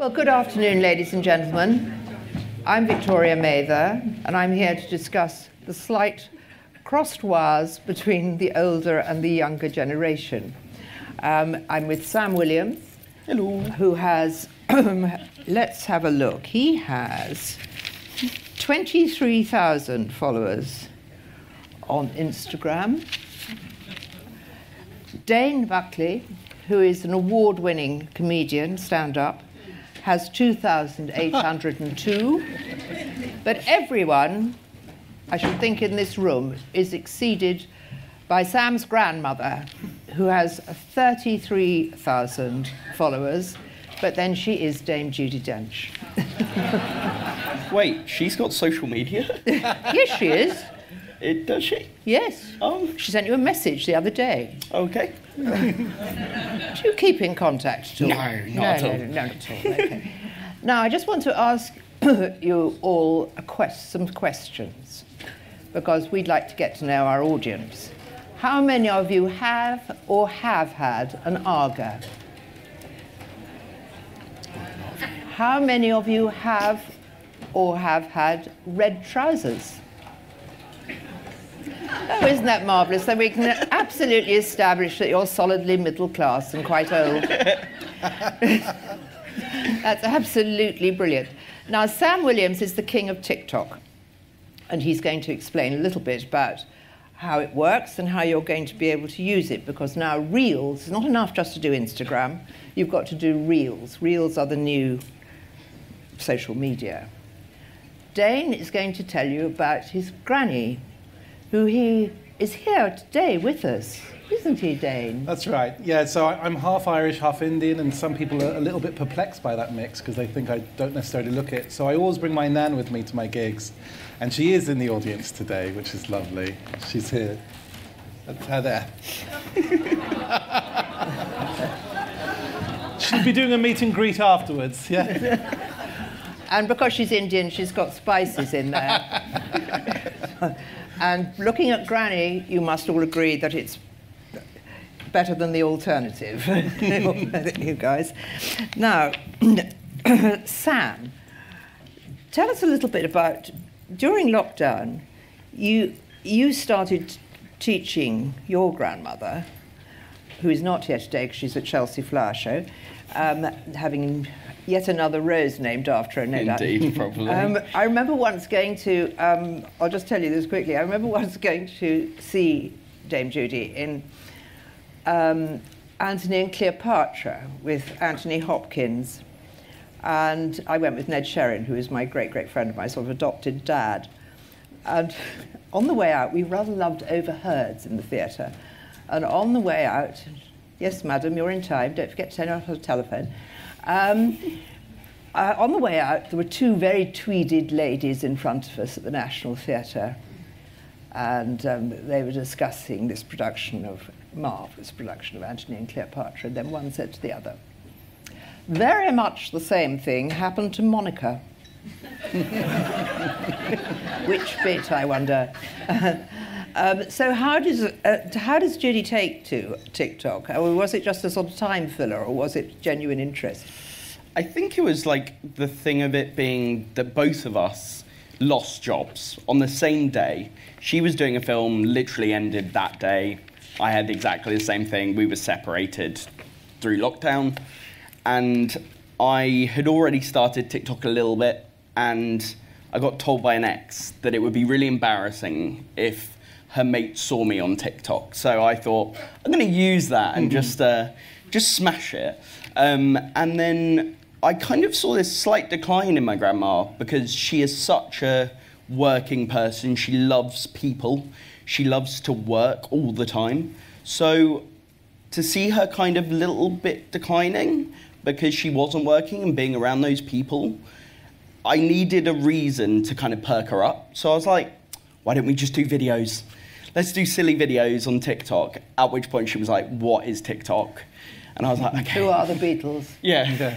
Well, good afternoon, ladies and gentlemen. I'm Victoria Mather, and I'm here to discuss the slight crossed wires between the older and the younger generation. I'm with Sam Williams. Hello. Who has, let's have a look, he has 23,000 followers on Instagram. Dane, Buckley, who is an award-winning comedian, stand-up, has 2,802. But everyone, I should think, in this room is exceeded by Sam's grandmother, who has 33,000 followers, but then she is Dame Judi Dench. Wait, she's got social media? Yes, she is. Does she? Yes. Oh. She sent you a message the other day. Okay. Do you keep in contact at all? No, not at all. No, not at all. Okay. Now, I just want to ask you all some questions, because we'd like to get to know our audience. How many of you have or have had an Arga? How many of you have or have had red trousers? Oh, isn't that marvellous? So we can absolutely establish that you're solidly middle class and quite old. That's absolutely brilliant. Now, Sam Williams is the king of TikTok, and he's going to explain a little bit about how it works and how you're going to be able to use it, because now Reels, it's not enough just to do Instagram, you've got to do Reels. Reels are the new social media. Dane is going to tell you about his granny, who he is here today with us. Isn't he, Dane? That's right. Yeah, so I'm half Irish, half Indian, and some people are a little bit perplexed by that mix because they think I don't necessarily look it. So I always bring my nan with me to my gigs, and she is in the audience today, which is lovely. She's here. That's her there. She'll be doing a meet and greet afterwards, yeah? And because she's Indian, she's got spices in there. And looking at Granny, you must all agree that it's better than the alternative, you guys. Now, Sam, tell us a little bit about, during lockdown, you started teaching your grandmother, who is not here today because she's at Chelsea Flower Show, having yet another rose named after her, no doubt. Indeed, probably. I remember once going to, I'll just tell you this quickly, I remember once going to see Dame Judi in Antony and Cleopatra with Anthony Hopkins. And I went with Ned Sherrin, who is my great, great friend of my sort of adopted dad. And on the way out, we rather loved Overheards in the theatre. And on the way out, yes, madam, you're in time, don't forget to turn off the telephone. On the way out, there were two very tweeded ladies in front of us at the National Theatre, and they were discussing this marvellous production of Antony and Cleopatra, and then one said to the other, very much the same thing happened to Monica. Which bit, I wonder? So how does Judi take to TikTok? Or was it just a sort of time filler, or was it genuine interest? I think it was like the thing of it being that both of us lost jobs on the same day. She was doing a film, literally ended that day. I had exactly the same thing. We were separated through lockdown. And I had already started TikTok a little bit, and I got told by an ex that it would be really embarrassing if her mate saw me on TikTok. So I thought, I'm going to use that and just smash it. And then I kind of saw this slight decline in my grandma because she is such a working person. She loves people. She loves to work all the time. So to see her kind of little bit declining because she wasn't working and being around those people, I needed a reason to kind of perk her up. So I was like, why don't we just do videos? Let's do silly videos on TikTok. At which point she was like, what is TikTok? And I was like, okay. Who are the Beatles? Yeah.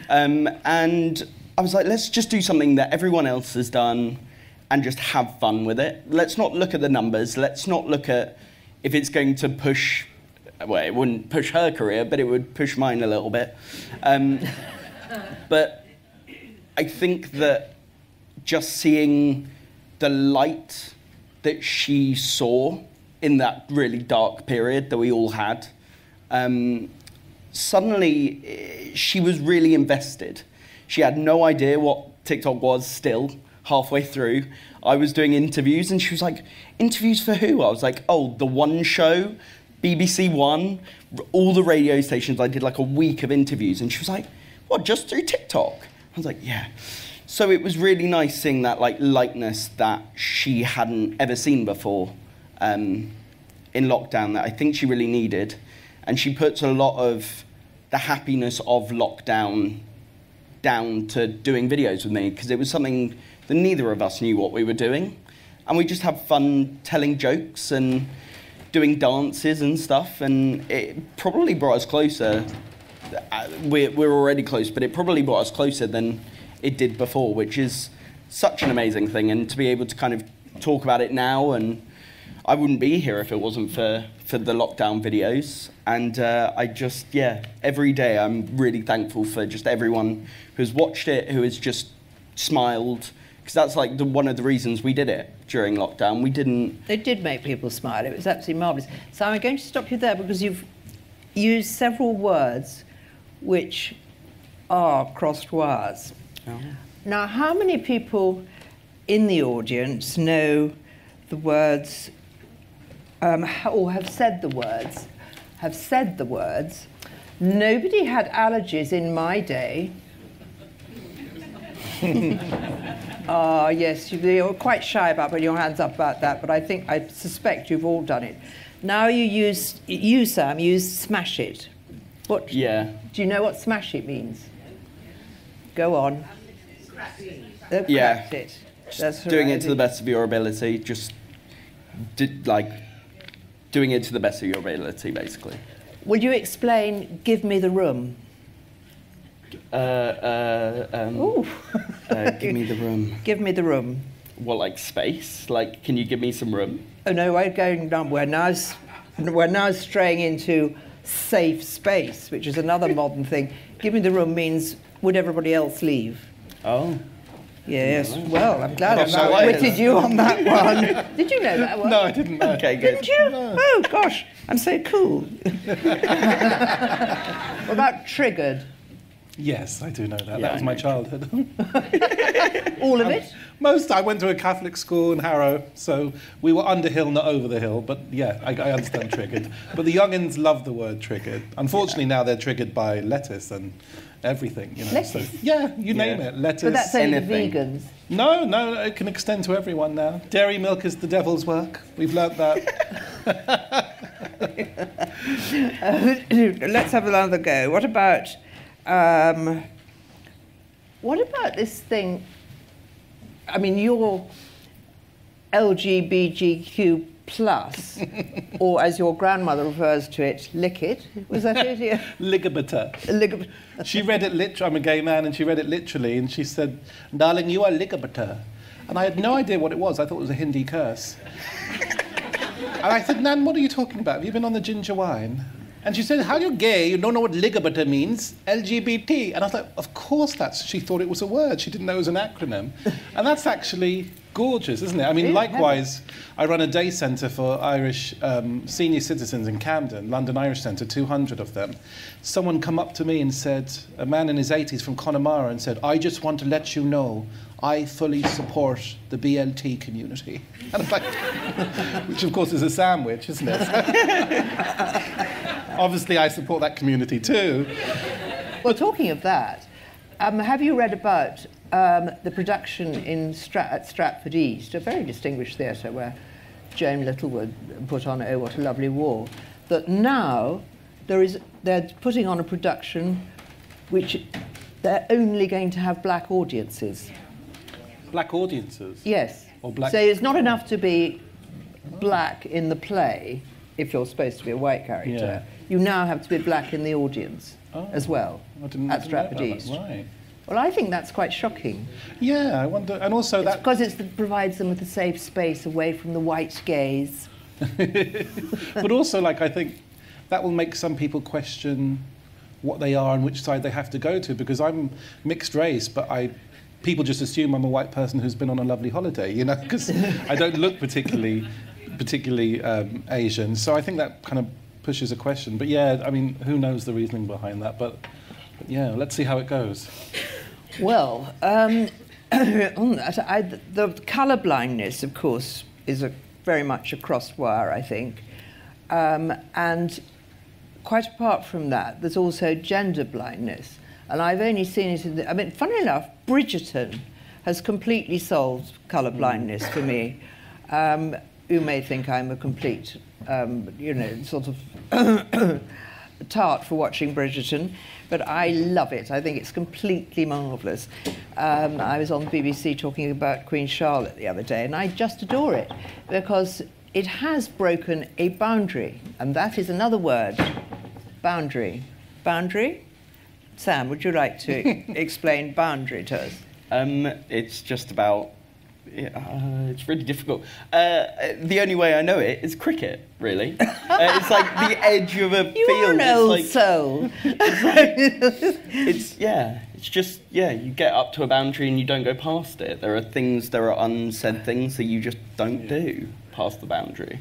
And I was like, let's just do something that everyone else has done and just have fun with it. Let's not look at the numbers. Let's not look at if it's going to push, well, it wouldn't push her career, but it would push mine a little bit. But I think that just seeing the light that she saw in that really dark period that we all had, suddenly she was really invested. She had no idea what TikTok was still, halfway through. I was doing interviews and she was like, interviews for who? I was like, oh, The One Show, BBC One, all the radio stations. I did like a week of interviews and she was like, what, just through TikTok? I was like, yeah. So it was really nice seeing that like lightness that she hadn't ever seen before in lockdown that I think she really needed. And she puts a lot of the happiness of lockdown down to doing videos with me because it was something that neither of us knew what we were doing. And we just have fun telling jokes and doing dances and stuff. And it probably brought us closer. We're already close, but it probably brought us closer than it did before, which is such an amazing thing. And to be able to kind of talk about it now, and I wouldn't be here if it wasn't for the lockdown videos. And I just, every day I'm really thankful for just everyone who's watched it, who has just smiled, because that's like one of the reasons we did it during lockdown. We didn't... It did make people smile. It was absolutely marvellous. So I'm going to stop you there because you've used several words which are crossed wires. Oh. Now, how many people in the audience know the words, or have said the words, nobody had allergies in my day? Yes, you're quite shy about putting your hands up about that, but I suspect you've all done it. Now you, Sam, use smash it. What? Yeah. Do you know what smash it means? Go on. Yeah. It. That's doing right. it to the best of your ability, just doing it to the best of your ability, basically. Will you explain give me the room? Give me the room. Give me the room. What, like space? Like, can you give me some room? Oh no, we're going down. We're now straying into safe space, which is another modern thing. Give me the room means would everybody else leave? Oh. Yes. Well, I'm glad I've so outwitted you on that one. Did you know that one? No, I didn't know. Okay, good. Didn't you? No. Oh gosh, I'm so cool. What about triggered? Yes, I do know that. Yeah, That was I my know. childhood. All of it? I went to a Catholic school in Harrow, so we were under hill, not over the hill. But yeah, I understand triggered. But the youngins love the word triggered. Unfortunately, now they're triggered by lettuce and everything. You know. Lettuce? So, yeah, you name it. Lettuce. But that's only anything. vegans. No, it can extend to everyone now. Dairy milk is the devil's work. We've learnt that. Let's have another go. What about this thing? I mean, you're LGBTQ plus, or as your grandmother refers to it, licked. Was that it? Yeah. Ligabiter. She read it literally. I'm a gay man, and she read it literally, and she said, "Darling, you are ligabiter," and I had no idea what it was. I thought it was a Hindi curse. And I said, "Nan, what are you talking about? Have you been on the ginger wine?" And she said, "How are you gay? You don't know what ligabiter means? LGBT." And I was like, "Of course that's." She thought it was a word. She didn't know it was an acronym. And that's actually gorgeous, isn't it? I mean, Yeah, likewise, I run a day centre for Irish senior citizens in Camden, London Irish Centre, 200 of them. Someone come up to me and said, a man in his 80s from Connemara, and said, "I just want to let you know I fully support the BLT community." And I'm like, which of course is a sandwich, isn't it? Obviously, I support that community too. Well, talking of that, have you read about the production at Stratford East, a very distinguished theatre where Joan Littlewood put on Oh, What a Lovely War, that now they're putting on a production which they're only going to have black audiences. Black audiences? Yes. Or black... So it's not enough to be black in the play if you're supposed to be a white character. Yeah. You now have to be black in the audience as well I didn't at know Stratford about that. East. Right. Well, I think that's quite shocking. Yeah, I wonder, and also that... Because it provides them with a safe space away from the white gaze. But also, like, I think that will make some people question what they are and which side they have to go to, because I'm mixed race, but people just assume I'm a white person who's been on a lovely holiday, you know, because I don't look particularly Asian. So I think that kind of pushes a question. But yeah, I mean, who knows the reasoning behind that? But yeah, let's see how it goes. Well, on that, the colour blindness, of course, is very much a crossed wire, I think. And quite apart from that, there's also gender blindness. And I've only seen it I mean, funnily enough, Bridgerton has completely solved colour blindness for me. You may think I'm a complete, you know, sort of tart for watching Bridgerton, but I love it. I think it's completely marvellous. I was on the BBC talking about Queen Charlotte the other day, and I just adore it because it has broken a boundary, and that is another word, boundary. Boundary? Sam, would you like to explain boundary to us? It's just about... it's really difficult. The only way I know it is cricket, really. It's like the edge of a field. You are an old soul. It's just, you get up to a boundary and you don't go past it. There are unsaid things that you just don't do past the boundary.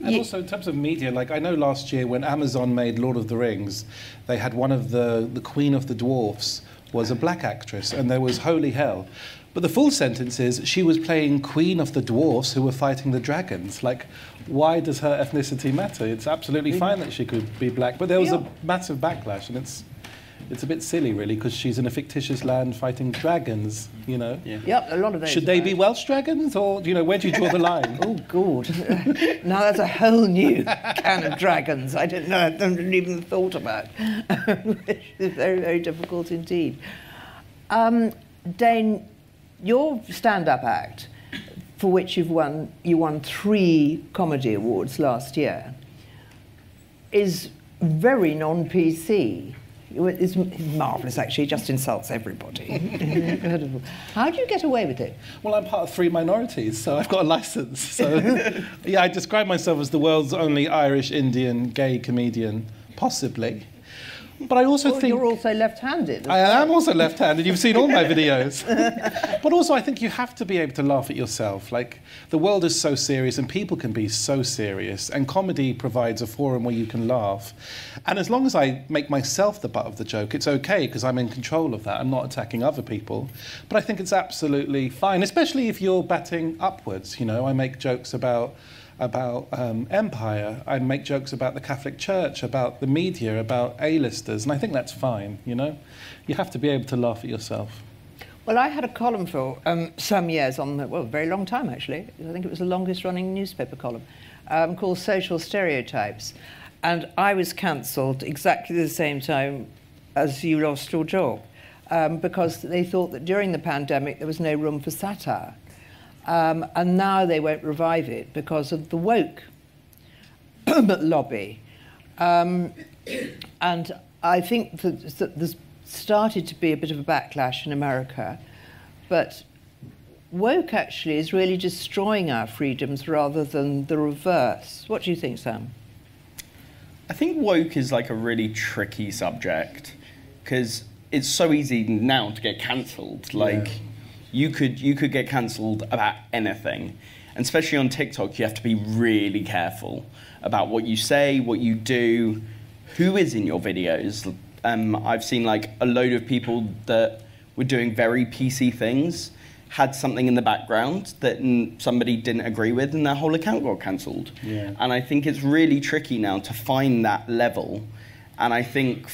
And also in terms of media, like I know last year when Amazon made Lord of the Rings, they had one of the Queen of the Dwarfs was a black actress, and there was holy hell. But the full sentence is, she was playing Queen of the Dwarfs who were fighting the dragons. Like, why does her ethnicity matter? It's absolutely fine that she could be black. But there was a massive backlash, and it's a bit silly, really, because she's in a fictitious land fighting dragons, you know? Yeah. Yep, a lot of those. Should they be Welsh dragons, or, you know, where do you draw the line? Oh, God. Now that's a whole new can of dragons I hadn't even thought about. It's very, very difficult indeed. Dane, your stand-up act, for which you won 3 comedy awards last year, is very non-PC. It's marvellous, actually. It just insults everybody. Incredible. How do you get away with it? Well, I'm part of 3 minorities, so I've got a licence. So, yeah, I describe myself as the world's only Irish, Indian, gay comedian, possibly. But I also think... You're also left-handed. I am also left-handed. You've seen all my videos. But also, I think you have to be able to laugh at yourself. Like, the world is so serious, and people can be so serious, and comedy provides a forum where you can laugh. And as long as I make myself the butt of the joke, it's okay, because I'm in control of that. I'm not attacking other people. But I think it's absolutely fine, especially if you're batting upwards. You know, I make jokes about empire. I make jokes about the Catholic Church, about the media, about A-listers, and I think that's fine, you know? You have to be able to laugh at yourself. Well, I had a column for some years a very long time, actually. I think it was the longest-running newspaper column, called Social Stereotypes. And I was cancelled exactly the same time as you lost your job, because they thought that during the pandemic there was no room for satire. And now they won't revive it because of the woke lobby. And I think that there's started to be a bit of a backlash in America, but woke actually is really destroying our freedoms rather than the reverse. What do you think, Sam? I think woke is like a really tricky subject because it's so easy now to get cancelled. Like... Yeah. You could get cancelled about anything. And especially on TikTok, you have to be really careful about what you say, what you do, who is in your videos. I've seen like a load of people that were doing very PC things, had something in the background that somebody didn't agree with, and their whole account got cancelled. Yeah. And I think it's really tricky now to find that level. And I think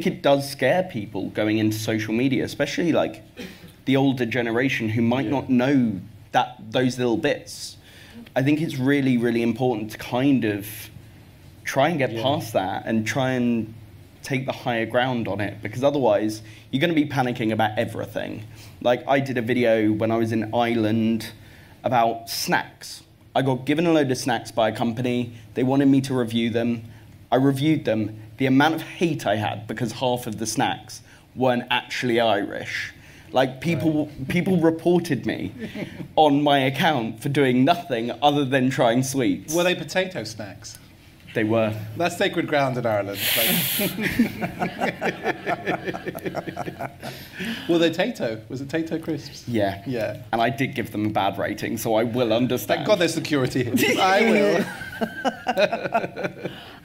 it does scare people going into social media, especially like the older generation who might not know those little bits. I think it's really, really important to kind of try and get past that and try and take the higher ground on it, because otherwise you're going to be panicking about everything. Like I did a video when I was in Ireland about snacks. I got given a load of snacks by a company. They wanted me to review them. I reviewed them. The amount of hate I had because half of the snacks weren't actually Irish. Like, people reported me on my account for doing nothing other than trying sweets. Were they potato snacks? They were. That's sacred ground in Ireland. Well, they're Tato. Was it Tato crisps? Yeah. Yeah. And I did give them a bad rating, so I will understand. Thank God there's security. I will.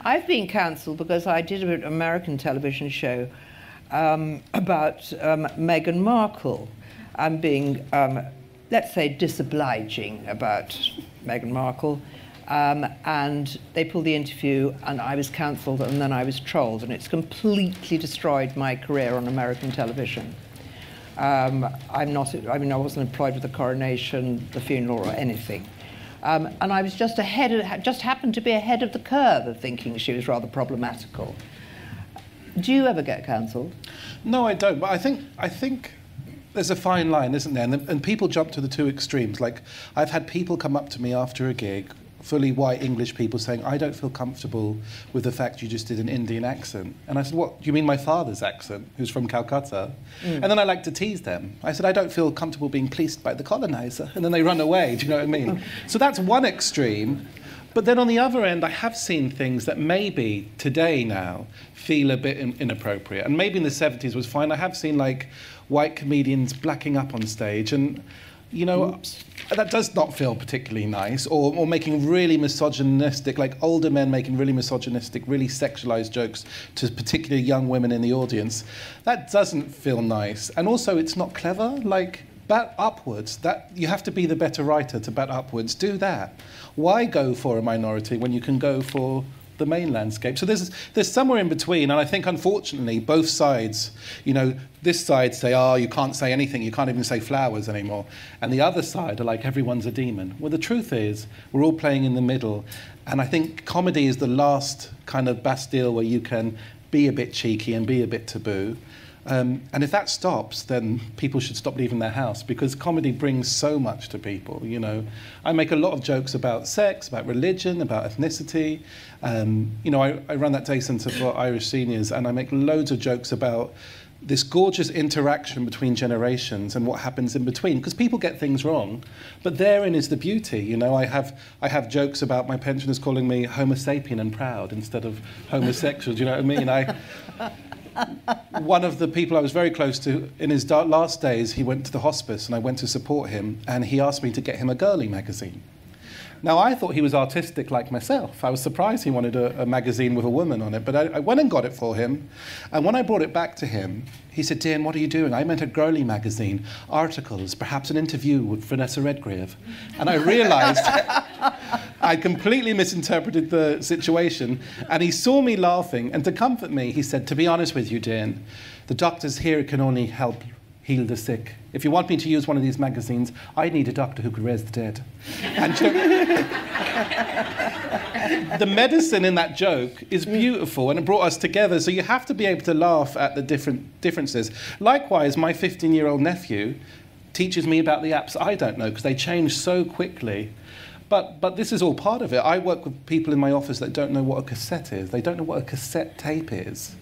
I've been cancelled because I did an American television show about Meghan Markle. I'm being, let's say, disobliging about Meghan Markle. And they pulled the interview, and I was cancelled, and then I was trolled, and it's completely destroyed my career on American television. I wasn't employed with the coronation, the funeral, or anything. And I was just happened to be ahead of the curve of thinking she was rather problematical. Do you ever get cancelled? No, I don't. But I think there's a fine line, isn't there? And people jump to the two extremes. Like, I've had people come up to me after a gig, fully white English people, saying, I don't feel comfortable with the fact you just did an Indian accent. And I said, what, do you mean my father's accent, who's from Calcutta? And then I like to tease them. I said, I don't feel comfortable being policed by the colonizer. And then they run away, do you know what I mean? So that's one extreme. But then on the other end, I have seen things that maybe today now feel a bit inappropriate. And maybe in the 70s was fine. I have seen, like, white comedians blacking up on stage, and you know, oops, that does not feel particularly nice, or making really misogynistic, like older men making really misogynistic, really sexualized jokes to particularly young women in the audience. That doesn't feel nice. And also, it's not clever. Like, bat upwards. That you have to be the better writer to bat upwards. Do that. Why go for a minority when you can go for the main landscape? So there's somewhere in between, and I think, unfortunately, both sides, you know, this side say, oh, you can't say anything, you can't even say flowers anymore, and the other side are like, everyone's a demon. Well, the truth is, we're all playing in the middle, and I think comedy is the last kind of Bastille where you can be a bit cheeky and be a bit taboo. And if that stops, then people should stop leaving their house, because comedy brings so much to people, you know. I make a lot of jokes about sex, about religion, about ethnicity. You know, I run that day centre for Irish seniors, and I make loads of jokes about this gorgeous interaction between generations and what happens in between, because people get things wrong, but therein is the beauty, you know. I have jokes about my pensioners calling me Homo sapien and proud instead of homosexual, do you know what I mean? One of the people I was very close to, in his last days, he went to the hospice, and I went to support him, and he asked me to get him a girly magazine. Now, I thought he was artistic like myself. I was surprised he wanted a magazine with a woman on it, but I went and got it for him, and when I brought it back to him, he said, Dane, what are you doing? I meant a girly magazine, articles, perhaps an interview with Vanessa Redgrave. And I realised I completely misinterpreted the situation, and he saw me laughing, and to comfort me, he said, to be honest with you, Dane, the doctors here can only help heal the sick. If you want me to use one of these magazines, I need a doctor who could raise the dead. And the medicine in that joke is beautiful, and it brought us together, so you have to be able to laugh at the differences. Likewise, my 15-year-old nephew teaches me about the apps I don't know, because they change so quickly. But this is all part of it. I work with people in my office that don't know what a cassette is. They don't know what a cassette tape is.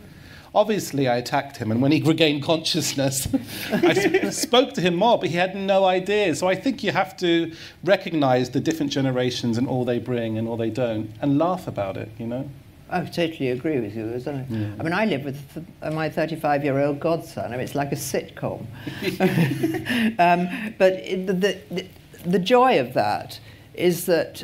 Obviously, I attacked him, and when he regained consciousness, I spoke to him more, but he had no idea. So I think you have to recognise the different generations and all they bring and all they don't, and laugh about it, you know? I totally agree with you. Isn't it? Yeah. I mean, I live with my 35-year-old godson. I mean, it's like a sitcom. But the joy of that is that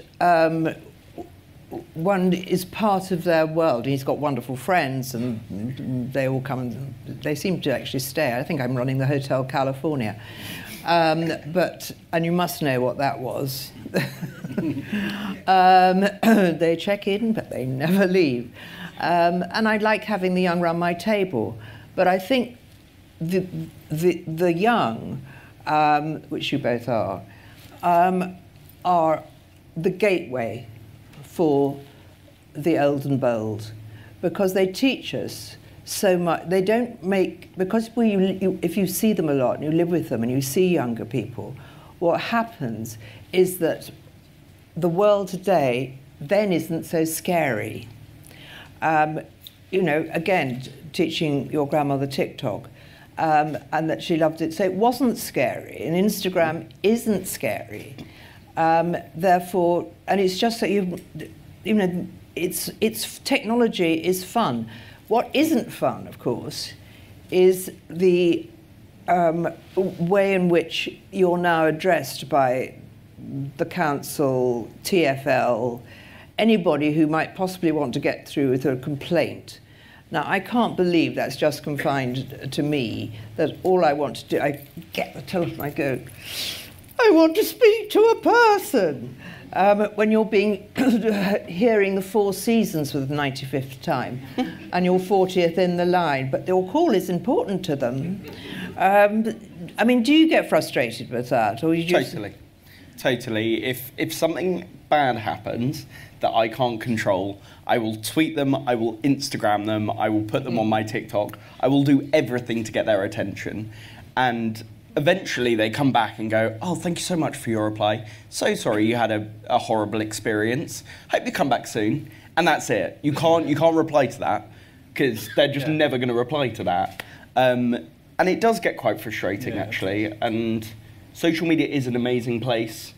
one is part of their world, and he's got wonderful friends, and they all come, and they seem to actually stay. I think I'm running the Hotel California. And you must know what that was. They check in, but they never leave. And I like having the young run my table. But I think the young, which you both are the gateway for the old and bold, because they teach us so much. They don't make, because if you see them a lot and you live with them and you see younger people, what happens is that the world today then isn't so scary. You know, again, teaching your grandmother TikTok, and that she loved it, so it wasn't scary, and Instagram isn't scary. Therefore, and it's just that you know, it's technology is fun. What isn't fun, of course, is the way in which you're now addressed by the council, TfL, anybody who might possibly want to get through with a complaint. Now, I can't believe that's just confined to me, that all I want to do, I get the telephone, I go, I want to speak to a person. When you're hearing the Four Seasons for the 95th time, and you're 40th in the line, but your call is important to them. I mean, do you get frustrated with that? Or you just... Totally. If something bad happens that I can't control, I will tweet them, I will Instagram them, I will put them on my TikTok, I will do everything to get their attention. And eventually they come back and go, oh, thank you so much for your reply. So sorry you had a horrible experience. Hope you come back soon. And that's it. You can't reply to that, because they're just never going to reply to that. And it does get quite frustrating, actually. And social media is an amazing place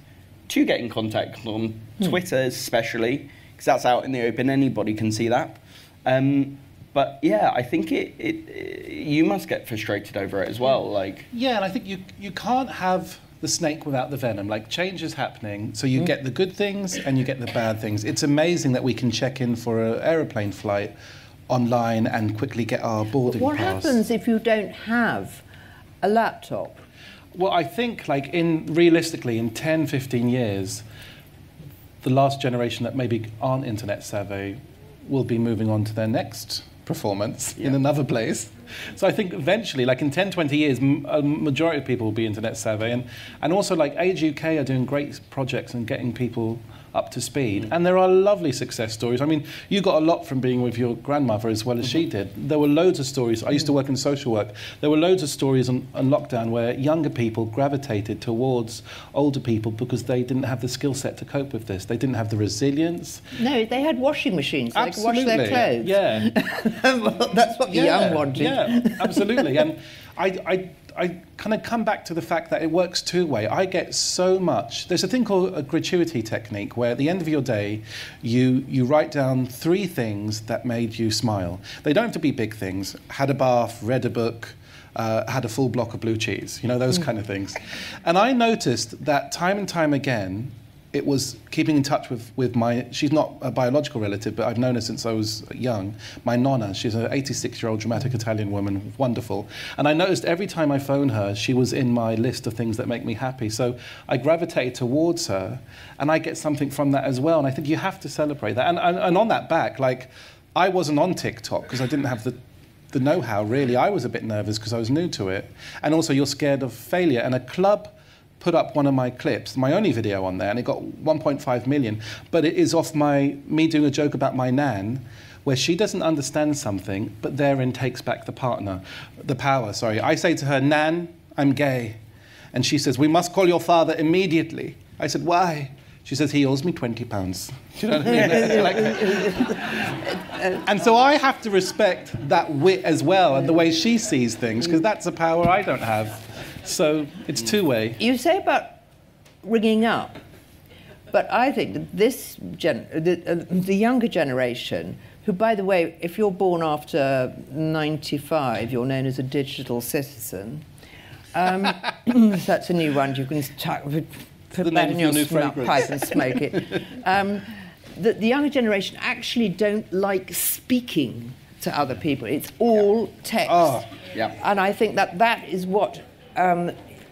to get in contact on, Twitter especially, because that's out in the open. Anybody can see that. But yeah, I think you must get frustrated over it as well. Like, yeah, and I think you can't have the snake without the venom. Like, change is happening, so you get the good things and you get the bad things. It's amazing that we can check in for an aeroplane flight online and quickly get our boarding pass. What happens if you don't have a laptop? Well, I think, like, realistically, in 10, 15 years, the last generation that maybe aren't internet savvy will be moving on to their next performance in another place. So I think eventually, like in 10, 20 years, a majority of people will be internet savvy. And also, like, Age UK are doing great projects and getting people up to speed. And there are lovely success stories. I mean, you got a lot from being with your grandmother as well as she did. There were loads of stories. I used to work in social work. There were loads of stories on lockdown where younger people gravitated towards older people because they didn't have the skill set to cope with this. They didn't have the resilience. No, they had washing machines. So Absolutely. They could wash their clothes. Yeah. Well, that's what the young wanted. Yeah, absolutely. And I kind of come back to the fact that it works two-way. I get so much. There's a thing called a gratuity technique where at the end of your day, you write down 3 things that made you smile. They don't have to be big things. Had a bath, read a book, had a full block of blue cheese, you know, those kind of things. And I noticed that time and time again, it was keeping in touch with my, she's not a biological relative, but I've known her since I was young, my nonna. She's an 86-year-old dramatic Italian woman, wonderful. And I noticed every time I phone her, she was in my list of things that make me happy. So I gravitated towards her, and I get something from that as well. And I think you have to celebrate that. And on that back, like, I wasn't on TikTok because I didn't have the know-how, really. I was a bit nervous because I was new to it. And also, you're scared of failure. And a club put up one of my clips, my only video on there, and it got 1.5 million. But it is off me doing a joke about my nan, where she doesn't understand something, but therein takes back the power. I say to her, Nan, I'm gay. And she says, we must call your father immediately. I said, why? She says, he owes me £20. Do you know what I mean? And so I have to respect that wit as well, and the way she sees things, because that's a power I don't have. So it's two-way. You say about ringing up, but I think that this the younger generation, who, by the way, if you're born after 95, you're known as a digital citizen. That's a new one. You can put that in your pipe and smoke it. The younger generation actually don't like speaking to other people. It's all text. Oh, yeah. And I think that is what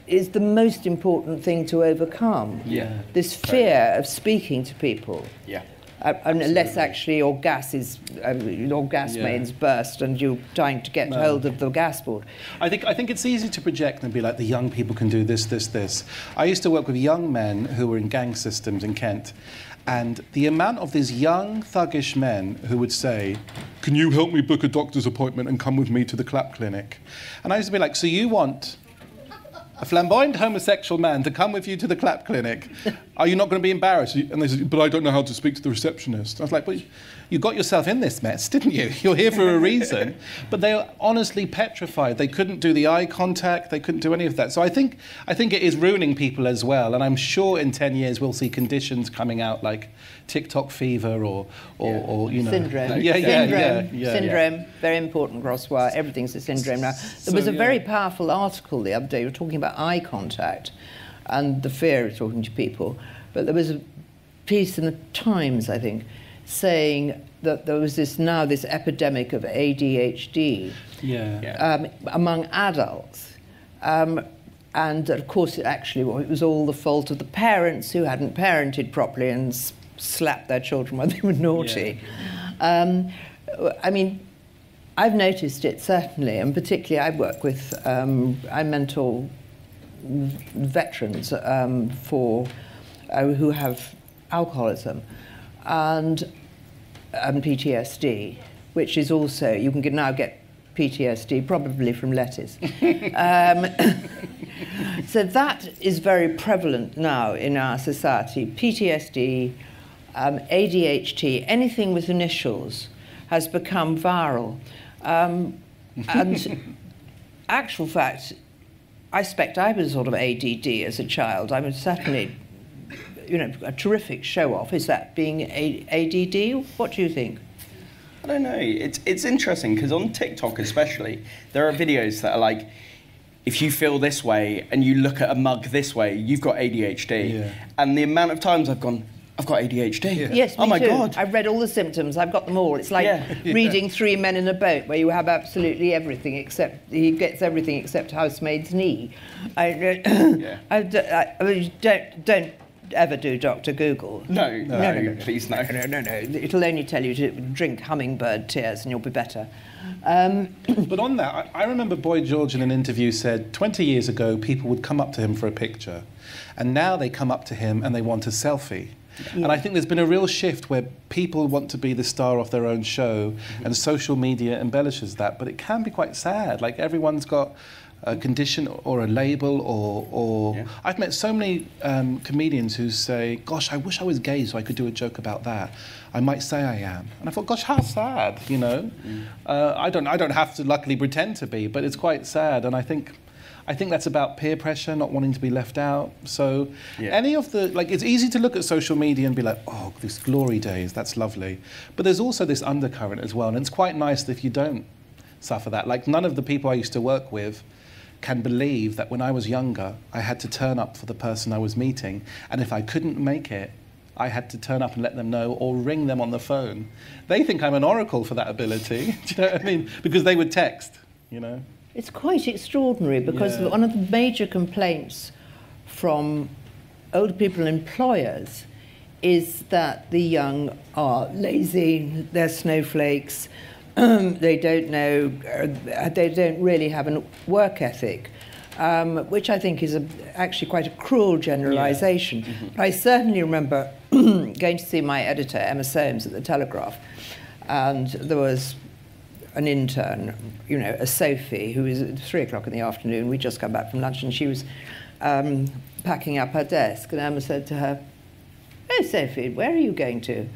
is the most important thing to overcome. Yeah. This fear of speaking to people. Yeah. Unless actually your gas mains burst and you're trying to get hold of the gas board. I think it's easy to project and be like, the young people can do this, this, this. I used to work with young men who were in gang systems in Kent, and the amount of these young, thuggish men who would say, can you help me book a doctor's appointment and come with me to the clap clinic? And I used to be like, so you want a flamboyant homosexual man to come with you to the clap clinic, Are you not going to be embarrassed? And they said, but I don't know how to speak to the receptionist. I was like, well, you got yourself in this mess, didn't you? You're here for a reason. But they were honestly petrified. They couldn't do the eye contact. They couldn't do any of that. So I think it is ruining people as well. And I'm sure in 10 years we'll see conditions coming out like TikTok fever or you know. Syndrome. Syndrome. Very important, Grossois. Everything's a syndrome now. There was a very powerful article the other day. We were talking about eye contact and the fear of talking to people. But there was a piece in the Times, I think, saying that there was this epidemic of ADHD among adults. And of course, it was all the fault of the parents who hadn't parented properly and slapped their children when they were naughty. I mean, I've noticed it, certainly, and particularly I work with, I mentor veterans who have alcoholism and PTSD, which is also, you can now get PTSD probably from lettuce. So that is very prevalent now in our society. PTSD, ADHD, anything with initials has become viral. And actual fact, I suspect I was sort of ADD as a child. I was certainly, a terrific show-off. Is that being ADD? What do you think? I don't know. It's interesting because on TikTok especially, there are videos that are like, if you feel this way and you look at a mug this way, you've got ADHD. Yeah. And the amount of times I've gone, I've got ADHD. Yeah. Yes, me too. God. I've read all the symptoms. I've got them all. It's like reading Three Men in a Boat, where you have absolutely everything except he gets everything except housemaid's knee. Don't ever do Dr. Google. No, please no. No. It'll only tell you to drink hummingbird tears and you'll be better. But on that, I remember Boy George in an interview said 20 years ago people would come up to him for a picture, and now they come up to him and they want a selfie. Yeah. And I think there's been a real shift where people want to be the star of their own show, and social media embellishes that, but it can be quite sad. Like, everyone's got a condition or a label or I've met so many comedians who say, gosh, I wish I was gay so I could do a joke about that. I might say I am. And I thought, gosh, how sad, you know? I don't have to luckily pretend to be, but it's quite sad. And I think that's about peer pressure, not wanting to be left out. So any of the, like, it's easy to look at social media and be like, oh, this glory days, that's lovely. But there's also this undercurrent as well. And it's quite nice if you don't suffer that. Like, none of the people I used to work with can believe that when I was younger, I had to turn up for the person I was meeting. And if I couldn't make it, I had to turn up and let them know or ring them on the phone. They think I'm an oracle for that ability. Do you know what I mean? Because they would text, you know. It's quite extraordinary because one of the major complaints from older people and employers is that the young are lazy, they're snowflakes, they don't know, they don't really have a work ethic, which I think is actually quite a cruel generalisation. Yeah. Mm-hmm. I certainly remember going to see my editor, Emma Soames, at the Telegraph, and there was an intern, you know, a Sophie, who was at 3 o'clock in the afternoon. We'd just come back from lunch, and she was packing up her desk, and Emma said to her, "Oh, Sophie, where are you going to?"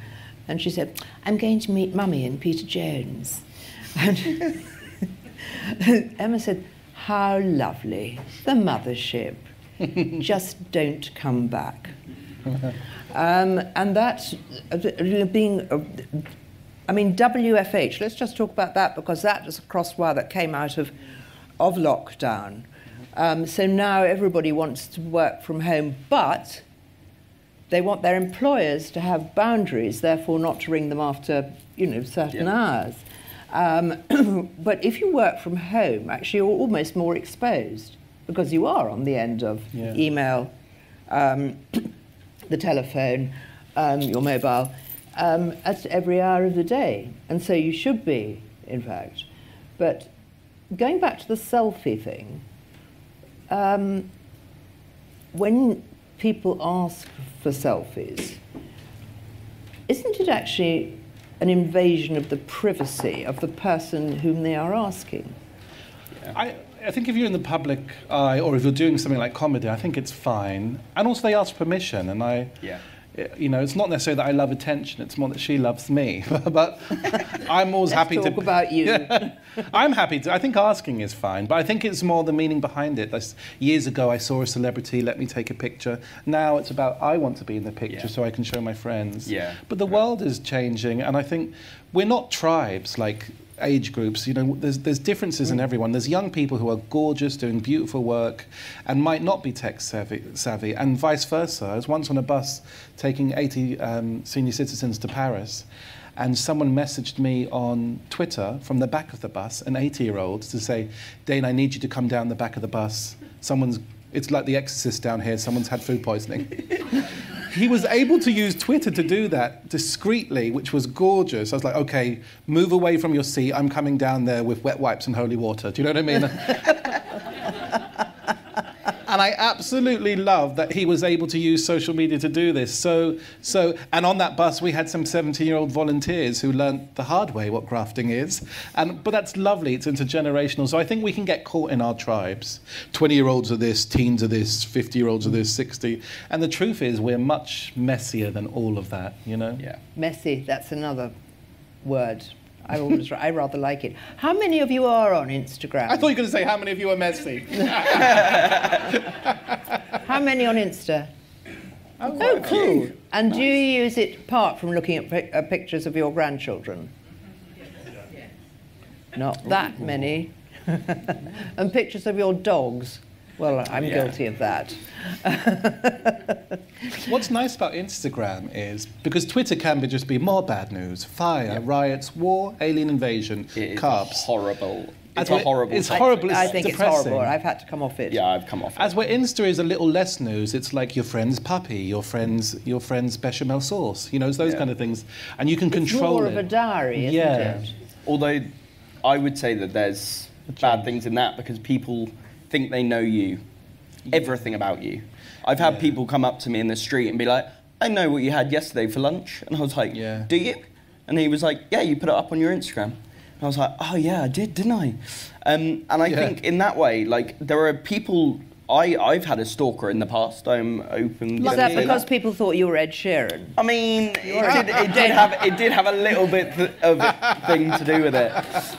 And she said, "I'm going to meet Mummy and Peter Jones." And Emma said, "How lovely, the mothership. Just don't come back." And that's being... I mean, WFH, let's just talk about that, because that was a crosswire that came out of lockdown. So now everybody wants to work from home, but they want their employers to have boundaries, therefore not to ring them after, you know, certain hours. But if you work from home, actually you're almost more exposed, because you are on the end of email, the telephone, your mobile, at every hour of the day. And so you should be, in fact. But going back to the selfie thing, when people ask for selfies, isn't it actually an invasion of the privacy of the person whom they are asking? I think if you're in the public eye, or if you're doing something like comedy, I think it's fine. And also they ask permission, and you know, it's not necessarily that I love attention, it's more that she loves me. But I'm always happy to... Let's talk about you. Yeah. I'm happy to... I think asking is fine, but I think it's more the meaning behind it. Years ago, I saw a celebrity, let me take a picture. Now it's about, I want to be in the picture so I can show my friends. Yeah. But the world is changing, and I think we're not tribes like age groups. You know, there's differences in everyone. There's young people who are gorgeous, doing beautiful work, and might not be tech savvy, and vice versa. I was once on a bus taking 80 senior citizens to Paris, and someone messaged me on Twitter from the back of the bus, an 80-year-old, to say, Dane, I need you to come down the back of the bus. It's like The Exorcist down here. Someone's had food poisoning. He was able to use Twitter to do that discreetly, which was gorgeous. I was like, OK, move away from your seat. I'm coming down there with wet wipes and holy water. Do you know what I mean? And I absolutely love that he was able to use social media to do this. And on that bus, we had some 17-year-old volunteers who learnt the hard way what grafting is. But that's lovely. It's intergenerational. So I think we can get caught in our tribes. 20-year-olds are this, teens are this, 50-year-olds are this, 60. And the truth is we're much messier than all of that, you know? Yeah. Messy, that's another word. I rather like it. How many of you are on Instagram? I thought you were going to say, how many of you are messy? How many on Insta? Oh, cool. And do you use it apart from looking at pictures of your grandchildren? Not that many. And pictures of your dogs? Well, I'm guilty of that. What's nice about Instagram is, because Twitter can just be more bad news, fire, riots, war, alien invasion, carbs. Horrible. It's a horrible. It's horrible. I think depressing. it's horrible. I've had to come off it. Yeah, I've come off it. As where Insta is a little less news, it's like your friend's puppy, your friend's bechamel sauce. You know, it's those kind of things, and you can control It's more of a diary, isn't it? Although, I would say that there's bad things in that because people think they know you, everything about you. I've had people come up to me in the street and be like, I know what you had yesterday for lunch. And I was like, do you? And he was like, yeah, you put it up on your Instagram. And I was like, oh yeah, I did, didn't I? And I think in that way, like, there are people, I've had a stalker in the past, I'm open. Is that because people thought you were Ed Sheeran? I mean, it did have a little bit of thing to do with it.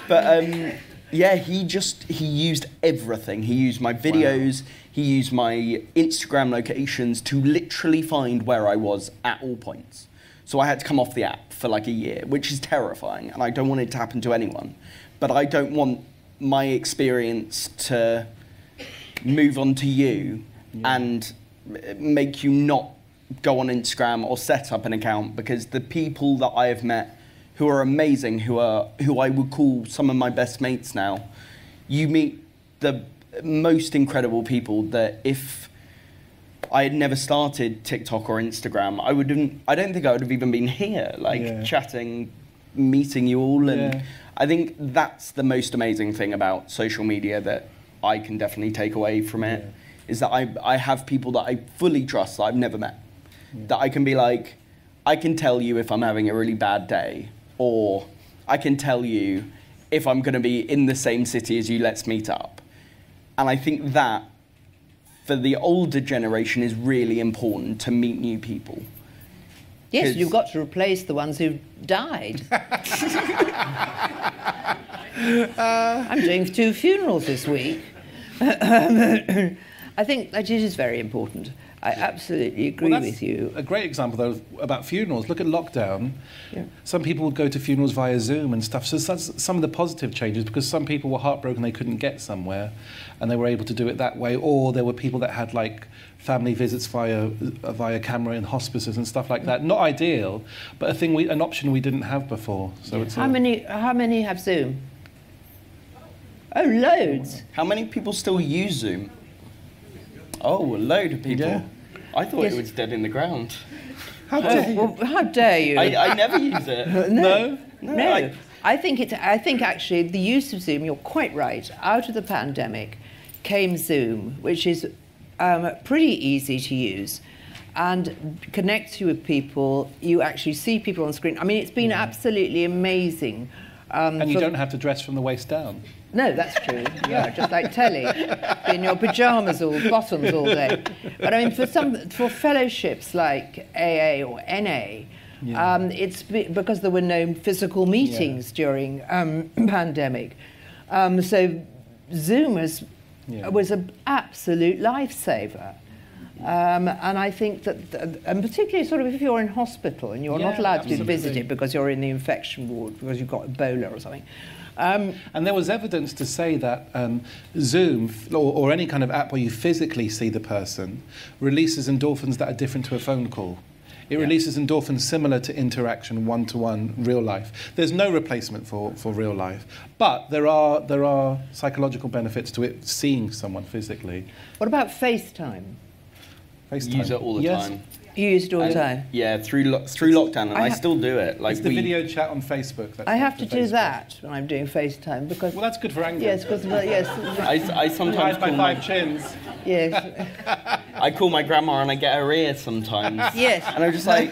But yeah, he used everything. He used my videos, he used my Instagram locations to literally find where I was at all points. So I had to come off the app for like a year, which is terrifying, and I don't want it to happen to anyone. But I don't want my experience to move on to you and make you not go on Instagram or set up an account, because the people that I have met who are amazing, who I would call some of my best mates now, you meet the most incredible people that if I had never started TikTok or Instagram, I don't think I would have even been here, chatting, meeting you all. And I think that's the most amazing thing about social media that I can definitely take away from it, is that I have people that I fully trust that I've never met. That I can be like, I can tell you if I'm having a really bad day, or I can tell you if I'm going to be in the same city as you, let's meet up. And I think that, for the older generation, is really important, to meet new people. Yes, you've got to replace the ones who've died. I'm doing 2 funerals this week. I think that it is very important. I absolutely agree with you. A great example, though, about funerals. Look at lockdown. Some people would go to funerals via Zoom and stuff. So that's some of the positive changes, because some people were heartbroken they couldn't get somewhere, and they were able to do it that way. Or there were people that had like family visits via camera in hospices and stuff like that. Not ideal, but an option we didn't have before. So it's how many have Zoom? Oh, loads. How many people still use Zoom? Oh, a load of people. Yeah. I thought it was dead in the ground. How dare you? I never use it. No. I think actually the use of Zoom, you're quite right. Out of the pandemic came Zoom, which is pretty easy to use and connects you with people. You actually see people on screen. I mean, it's been absolutely amazing And you don't have to dress from the waist down. No, that's true. Yeah, just like telly, be in your pyjamas or bottoms all day. But I mean, for fellowships like AA or NA, it's because there were no physical meetings during pandemic. So Zoom was an absolute lifesaver. And I think that, and particularly sort of if you're in hospital and you're not allowed to be visited because you're in the infection ward because you've got Ebola or something. And there was evidence to say that Zoom or any kind of app where you physically see the person releases endorphins that are different to a phone call. It releases endorphins similar to interaction, one-to-one, real life. There's no replacement for real life. But there are psychological benefits to it, seeing someone physically. What about FaceTime? FaceTime. Use it all the time. You use it all the time? Yeah, through lockdown, and I still do it. It's the video chat on Facebook. I have to do that when I'm doing FaceTime because... Well, that's good for anger. Yes, because... yes. I sometimes call my 5 chins. Yes. I call my grandma and I get her ear sometimes. Yes. And I'm just like,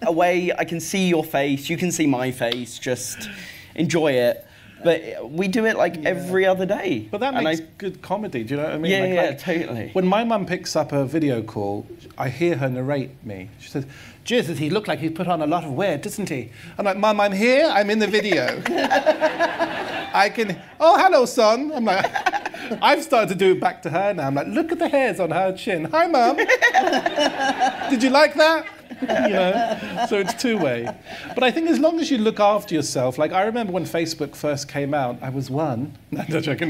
away, I can see your face, you can see my face, just enjoy it. But we do it like every other day. But that makes good comedy, do you know what I mean? Yeah, totally. When my mum picks up a video call, I hear her narrate me. She says, Jesus, he looked like he put on a lot of weight, doesn't he? I'm like, Mum, I'm here, I'm in the video. Oh, hello, son. I'm like, I've started to do it back to her now. I'm like, look at the hairs on her chin. Hi, Mum. Did you like that? You know, so it's two-way. But I think as long as you look after yourself, like I remember when Facebook first came out, I was one. No, I'm joking.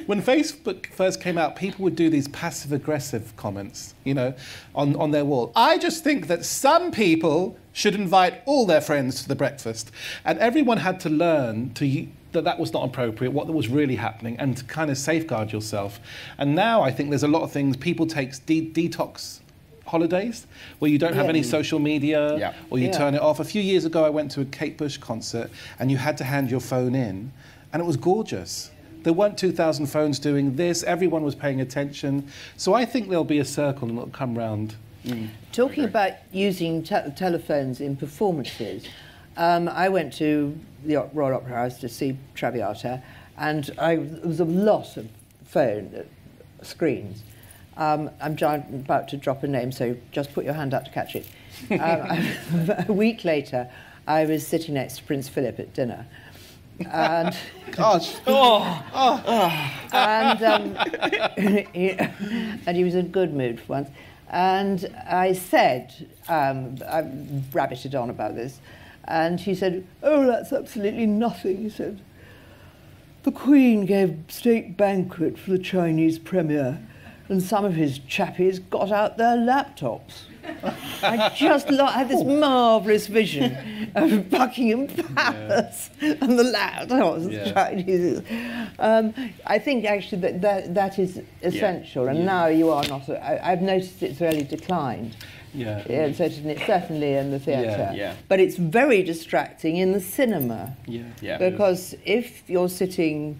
When Facebook first came out, people would do these passive-aggressive comments, you know, on their wall. I just think that some people should invite all their friends to the breakfast. And everyone had to learn that was not appropriate, what was really happening, and to kind of safeguard yourself. And now I think there's a lot of things, people take detox holidays where you don't have any social media or you turn it off. A few years ago I went to a Kate Bush concert and you had to hand your phone in and it was gorgeous. There weren't 2,000 phones doing this, everyone was paying attention. So I think there'll be a circle and it'll come round. Talking about using telephones in performances, I went to the Royal Opera House to see Traviata and there was a lot of phone screens. I'm about to drop a name, so just put your hand up to catch it. A week later, I was sitting next to Prince Philip at dinner. And Gosh. And he was in a good mood for once. And I said, I rabbited on about this, and he said, oh, that's absolutely nothing, he said. The Queen gave a state banquet for the Chinese Premier, and some of his chappies got out their laptops. I just had this marvellous vision of Buckingham Palace and the laptops. Chinese. I think actually that is essential, and now you are not. I've noticed it's really declined. Certainly in the theatre. But it's very distracting in the cinema. Because if you're sitting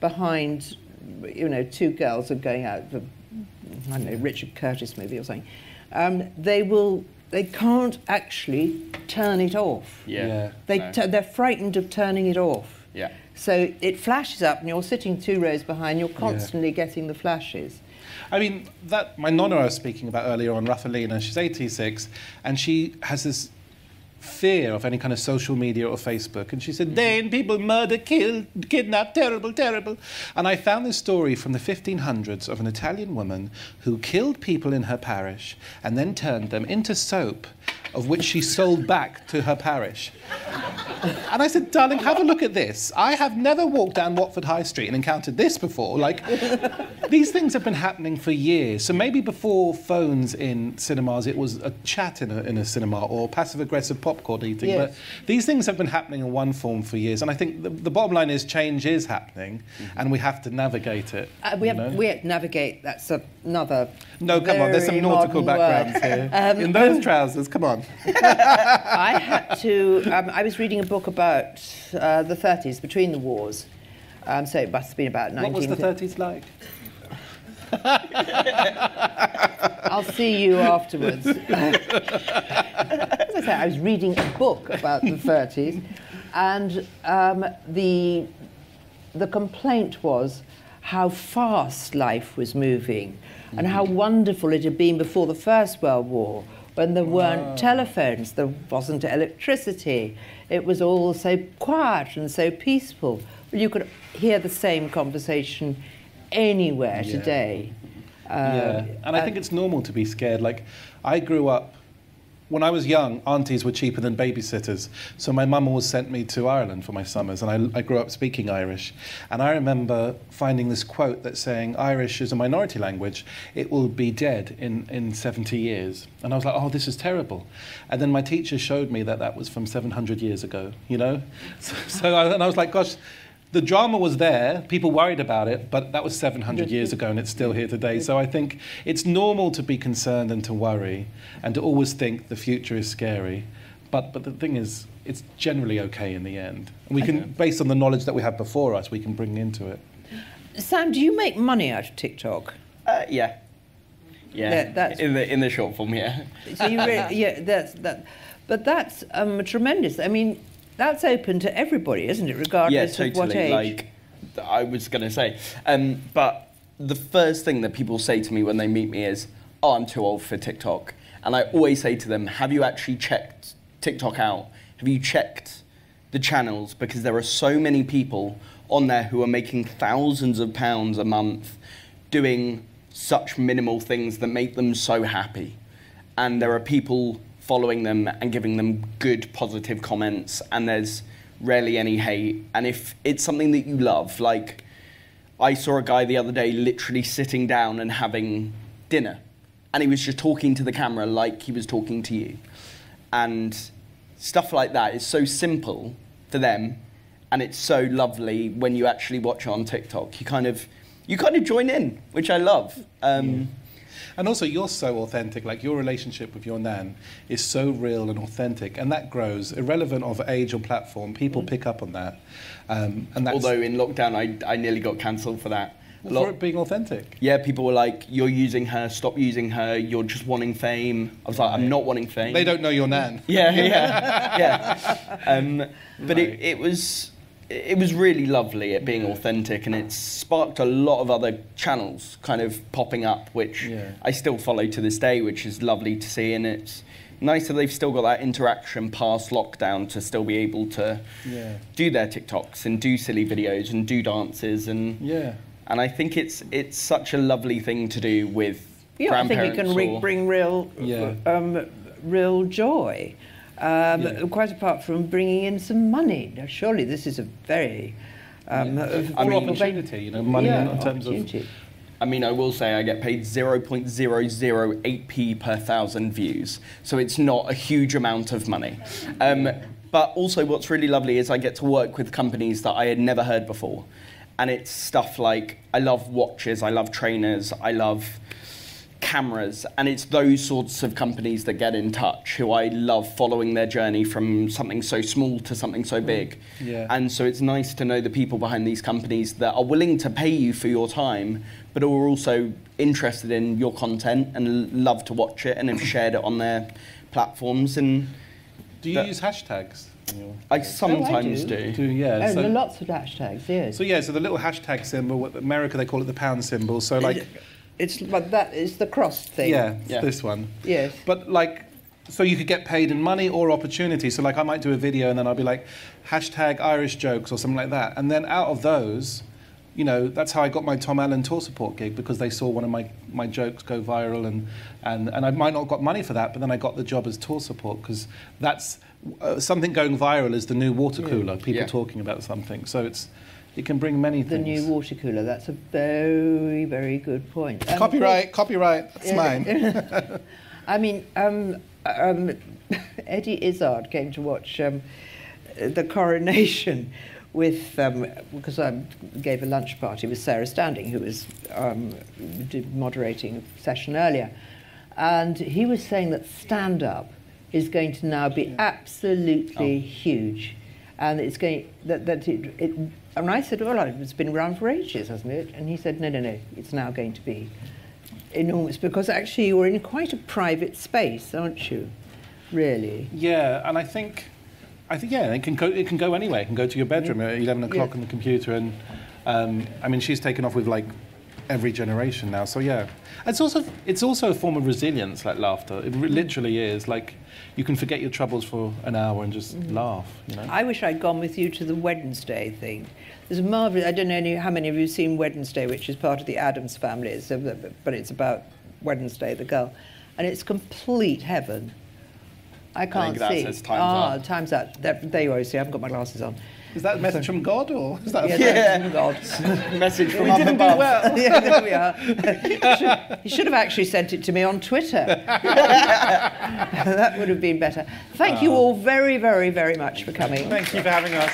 behind, you know, two girls are going out for, I don't know, Richard Curtis movie or something, they can't actually turn it off. They're frightened of turning it off. So it flashes up and you're sitting 2 rows behind, you're constantly getting the flashes. I mean, my nonna I was speaking about earlier on, Rafalina, she's 86, and she has this fear of any kind of social media or Facebook. And she said, Dane, people murder, kill, kidnap, terrible, terrible. And I found this story from the 1500s of an Italian woman who killed people in her parish and then turned them into soap, of which she sold back to her parish. And I said, darling, have a look at this. I have never walked down Watford High Street and encountered this before. Like, these things have been happening for years. So maybe before phones in cinemas, it was a chat in a cinema or passive-aggressive popcorn eating. But these things have been happening in one form for years. And I think the bottom line is change is happening, and we have to navigate it. We have to navigate. That's another. No, come on. There's some nautical backgrounds here. In those trousers, come on. I had to. I was reading a book about the 30s, between the wars. So it must have been about 19... What was the 30s like? I'll see you afterwards. As I say, I was reading a book about the 30s, And the complaint was how fast life was moving and how wonderful it had been before the First World War, when there weren't telephones, there wasn't electricity. It was all so quiet and so peaceful. Well, you could hear the same conversation anywhere today. And I think it's normal to be scared. Like, I grew up, when I was young, aunties were cheaper than babysitters. So my mum always sent me to Ireland for my summers, and I grew up speaking Irish. And I remember finding this quote that's saying, Irish is a minority language, it will be dead in 70 years. And I was like, oh, this is terrible. And then my teacher showed me that that was from 700 years ago, you know? And I was like, gosh, the drama was there, people worried about it, but that was 700 years ago and it's still here today. So I think it's normal to be concerned and to worry and to always think the future is scary. But the thing is, it's generally okay in the end. And we can, based on the knowledge that we have before us, we can bring into it. Sam, do you make money out of TikTok? Yeah. Yeah, that's, in the short form, yeah. So you really, but that's tremendous. I mean, that's open to everybody, isn't it, regardless of what age? Like I was going to say. But the first thing that people say to me when they meet me is, oh, I'm too old for TikTok. And I always say to them, have you actually checked TikTok out? Have you checked the channels? Because there are so many people on there who are making thousands of pounds a month doing such minimal things that make them so happy. And there are people following them and giving them good, positive comments, and there's rarely any hate. And if it's something that you love, like I saw a guy the other day literally sitting down and having dinner, and he was just talking to the camera like he was talking to you. And stuff like that is so simple for them, and it's so lovely when you actually watch it on TikTok. You kind of join in, which I love. And also, you're so authentic. Like, your relationship with your nan is so real and authentic, and that grows, irrelevant of age or platform. People pick up on that. And that's, although in lockdown, I nearly got cancelled for that. For it being authentic. Yeah, people were like, you're using her, stop using her, you're just wanting fame. I was like, I'm not wanting fame. They don't know your nan. Yeah. But right. It was really lovely at being authentic, and it sparked a lot of other channels kind of popping up, which I still follow to this day, which is lovely to see. And it's nice that they've still got that interaction past lockdown to still be able to do their TikToks and do silly videos and do dances. And I think it's such a lovely thing to do with grandparents. I think it can bring real joy. Quite apart from bringing in some money. Now, surely this is a very opportunity, money in terms of. I mean, I will say I get paid 0.008p per 1,000 views, so it's not a huge amount of money. But also, what's really lovely is I get to work with companies that I had never heard before, and it's stuff like I love watches, I love trainers, I love cameras, and it's those sorts of companies that get in touch, who I love following their journey from something so small to something so big. And so it's nice to know the people behind these companies that are willing to pay you for your time, but are also interested in your content and love to watch it and have shared it on their platforms. And do you use hashtags? I sometimes do. There are lots of hashtags, So the little hashtag symbol, in America they call it the pound symbol, so like it's the cross thing. This one. Yes. But like, so you could get paid in money or opportunity. So like, I might do a video and then I'll be like, hashtag Irish jokes or something like that. And then out of those, that's how I got my Tom Allen tour support gig, because they saw one of my jokes go viral, and I might not have got money for that, but then I got the job as tour support, because that's something going viral is the new water cooler, people talking about something. So it can bring many things. The new water cooler, that's a very, very good point. Copyright, that's mine. I mean, Eddie Izzard came to watch the coronation with, because I gave a lunch party with Sarah Standing, who was moderating a session earlier. And he was saying that stand-up is going to now be absolutely huge. And it's going, and I said, well, it's been around for ages, hasn't it? And he said, no, it's now going to be enormous, because actually you're in quite a private space, aren't you? Really? Yeah, and I think I think it can go anywhere. It can go to your bedroom at 11 o'clock on the computer, and I mean, she's taken off with like every generation now. So yeah, it's also a form of resilience, like laughter. It literally is. Like, you can forget your troubles for an hour and just laugh. You know. I wish I'd gone with you to the Wednesday thing. There's a marvelous. I don't know how many of you have seen Wednesday, which is part of the Addams family. But it's about Wednesday, the girl, and it's complete heaven. I can't see. That says time's up. Time's up. There you are. See, I haven't got my glasses on. Is that a message from God, or is that a message from God? Message from we up didn't above. do well. Yeah, there we are. He should have actually sent it to me on Twitter. That would have been better. Thank you all very, very, very much for coming. Thank you for having us.